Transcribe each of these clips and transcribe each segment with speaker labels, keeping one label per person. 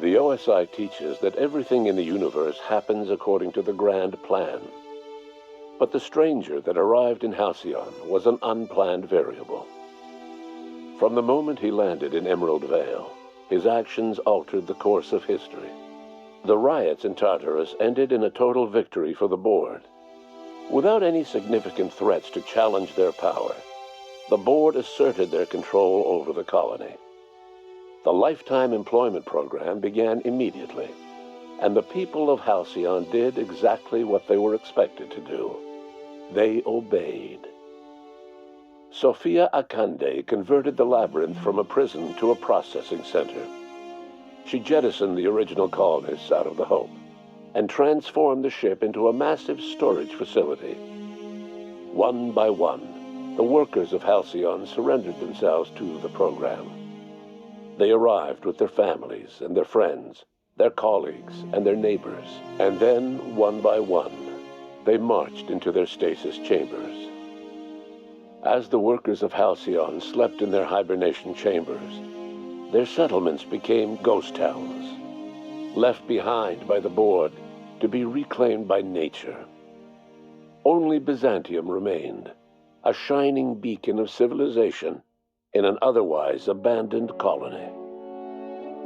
Speaker 1: The OSI teaches that everything in the universe happens according to the grand plan. But the stranger that arrived in Halcyon was an unplanned variable. From the moment he landed in Emerald Vale, his actions altered the course of history. The riots in Tartarus ended in a total victory for the board. Without any significant threats to challenge their power, the board asserted their control over the colony. The lifetime employment program began immediately, and the people of Halcyon did exactly what they were expected to do. They obeyed. Sophia Akande converted the labyrinth from a prison to a processing center. She jettisoned the original colonists out of the Hope and transformed the ship into a massive storage facility. One by one, the workers of Halcyon surrendered themselves to the program. They arrived with their families and their friends, their colleagues and their neighbors, and then, one by one, they marched into their stasis chambers. As the workers of Halcyon slept in their hibernation chambers, their settlements became ghost towns, left behind by the board to be reclaimed by nature. Only Byzantium remained, a shining beacon of civilization in an otherwise abandoned colony.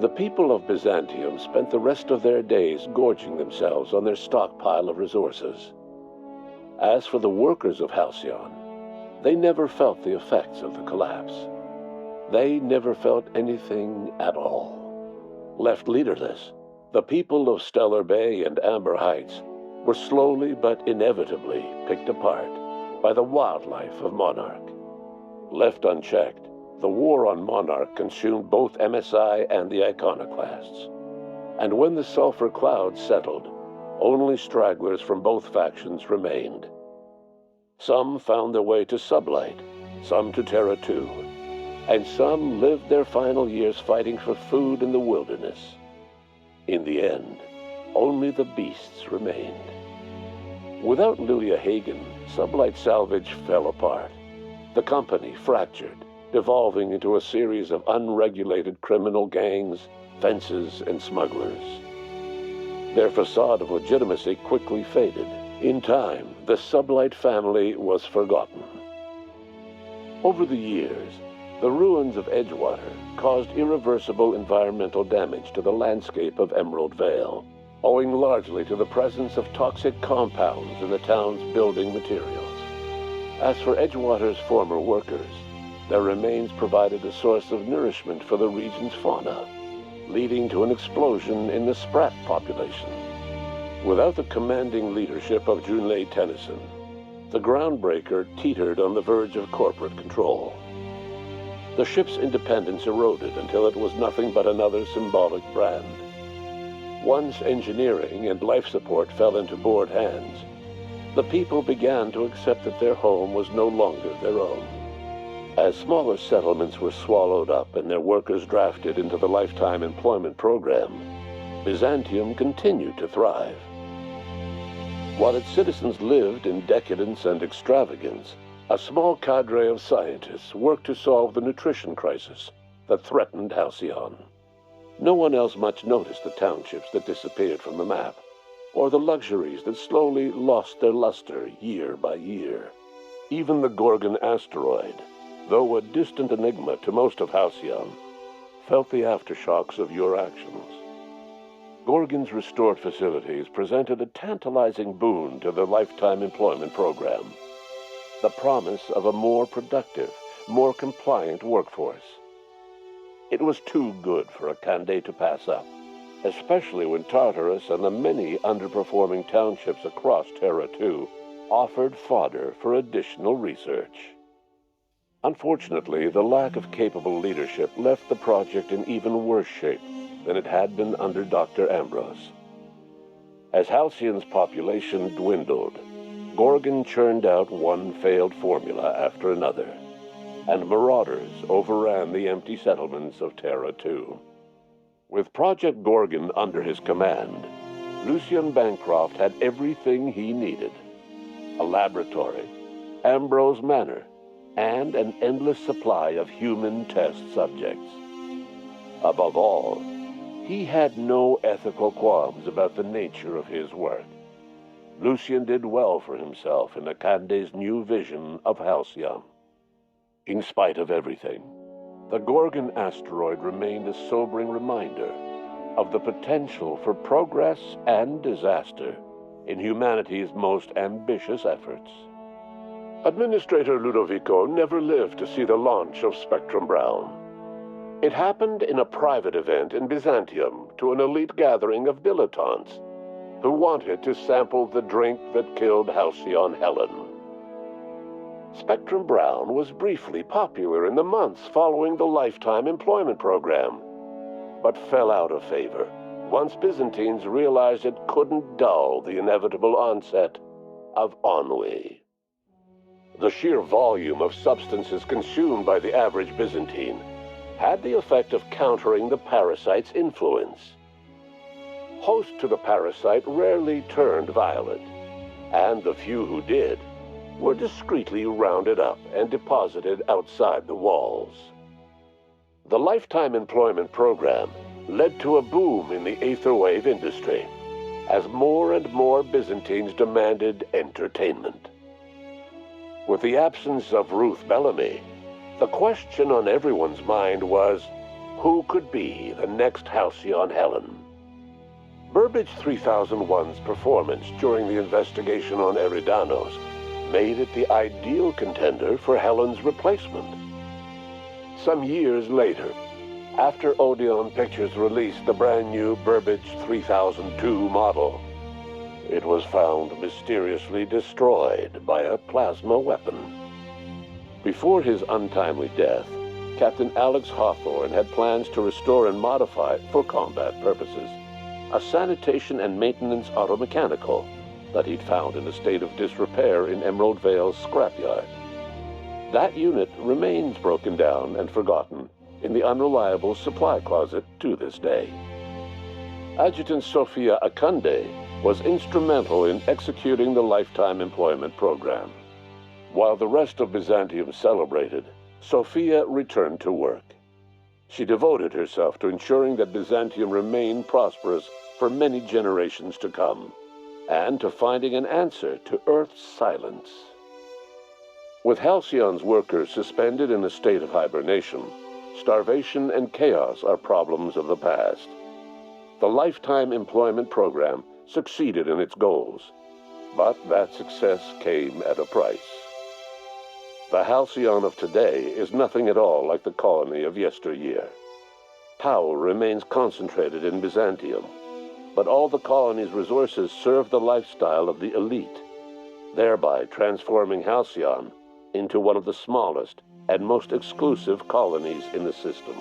Speaker 1: The people of Byzantium spent the rest of their days gorging themselves on their stockpile of resources. As for the workers of Halcyon, they never felt the effects of the collapse. They never felt anything at all. Left leaderless, the people of Stellar Bay and Amber Heights were slowly but inevitably picked apart by the wildlife of Monarch. Left unchecked, the war on Monarch consumed both MSI and the Iconoclasts. And when the sulfur clouds settled, only stragglers from both factions remained. Some found their way to Sublight, some to Terra 2, and some lived their final years fighting for food in the wilderness. In the end, only the beasts remained. Without Lilia Hagen, Sublight Salvage fell apart. The company fractured, devolving into a series of unregulated criminal gangs, fences, and smugglers. Their facade of legitimacy quickly faded. In time, the Sublight family was forgotten. Over the years, the ruins of Edgewater caused irreversible environmental damage to the landscape of Emerald Vale, owing largely to the presence of toxic compounds in the town's building materials. As for Edgewater's former workers, their remains provided a source of nourishment for the region's fauna, leading to an explosion in the sprat population. Without the commanding leadership of Junlei Tennyson, the groundbreaker teetered on the verge of corporate control. The ship's independence eroded until it was nothing but another symbolic brand. Once engineering and life support fell into board hands, the people began to accept that their home was no longer their own. As smaller settlements were swallowed up and their workers drafted into the lifetime employment program, Byzantium continued to thrive. While its citizens lived in decadence and extravagance, a small cadre of scientists worked to solve the nutrition crisis that threatened Halcyon. No one else much noticed the townships that disappeared from the map, or the luxuries that slowly lost their luster year by year. Even the Gorgone asteroid, though a distant enigma to most of Halcyon, felt the aftershocks of your actions. Gorgone's restored facilities presented a tantalizing boon to the lifetime employment program, the promise of a more productive, more compliant workforce. It was too good for Akande to pass up, especially when Tartarus and the many underperforming townships across Terra 2 offered fodder for additional research. Unfortunately, the lack of capable leadership left the project in even worse shape than it had been under Dr. Ambrose. As Halcyon's population dwindled, Gorgone churned out one failed formula after another, and marauders overran the empty settlements of Terra 2. With Project Gorgone under his command, Lucien Bancroft had everything he needed: a laboratory, Ambrose Manor, and an endless supply of human test subjects. Above all, He had no ethical qualms about the nature of his work. Lucien did well for himself in Akande's new vision of Halcyon. In spite of everything, the Gorgone asteroid remained a sobering reminder of the potential for progress and disaster in humanity's most ambitious efforts. Administrator Ludovico never lived to see the launch of Spectrum Brown. It happened in a private event in Byzantium to an elite gathering of dilettantes who wanted to sample the drink that killed Halcyon Helen. Spectrum Brown was briefly popular in the months following the lifetime employment program, but fell out of favor once Byzantines realized it couldn't dull the inevitable onset of ennui. The sheer volume of substances consumed by the average Byzantine had the effect of countering the parasite's influence. Host to the parasite rarely turned violent, and the few who did were discreetly rounded up and deposited outside the walls. The lifetime employment program led to a boom in the aetherwave industry, as more and more Byzantines demanded entertainment. With the absence of Ruth Bellamy, the question on everyone's mind was, who could be the next Halcyon Helen? Burbage 3001's performance during the investigation on Eridanos made it the ideal contender for Helen's replacement. Some years later, after Odeon Pictures released the brand new Burbage 3002 model, it was found mysteriously destroyed by a plasma weapon. Before his untimely death, Captain Alex Hawthorne had plans to restore and modify, for combat purposes, a sanitation and maintenance automechanical that he'd found in a state of disrepair in Emerald Vale's scrapyard. That unit remains broken down and forgotten in the unreliable supply closet to this day. Adjutant Sophia Akande was instrumental in executing the lifetime employment program. While the rest of Byzantium celebrated, Sophia returned to work. She devoted herself to ensuring that Byzantium remained prosperous for many generations to come, and to finding an answer to Earth's silence. With Halcyon's workers suspended in a state of hibernation, starvation and chaos are problems of the past. The lifetime employment program succeeded in its goals, but that success came at a price. The Halcyon of today is nothing at all like the colony of yesteryear. Power remains concentrated in Byzantium, but all the colony's resources serve the lifestyle of the elite, thereby transforming Halcyon into one of the smallest and most exclusive colonies in the system.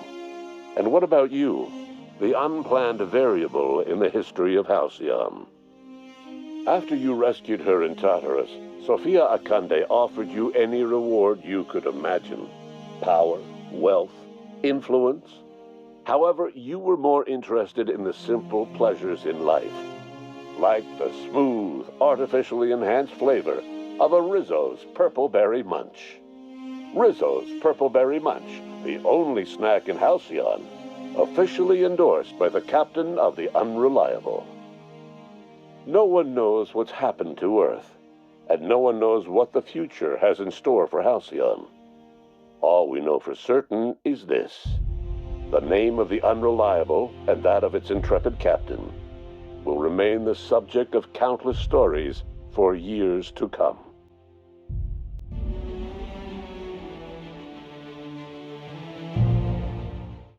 Speaker 1: And what about you, the unplanned variable in the history of Halcyon? After you rescued her in Tartarus, Sophia Akande offered you any reward you could imagine. Power, wealth, influence. However, you were more interested in the simple pleasures in life, like the smooth, artificially enhanced flavor of a Rizzo's Purple Berry Munch. Rizzo's Purple Berry Munch, the only snack in Halcyon, officially endorsed by the captain of the Unreliable. No one knows what's happened to Earth, and no one knows what the future has in store for Halcyon. All we know for certain is this: the name of the Unreliable and that of its intrepid captain will remain the subject of countless stories for years to come.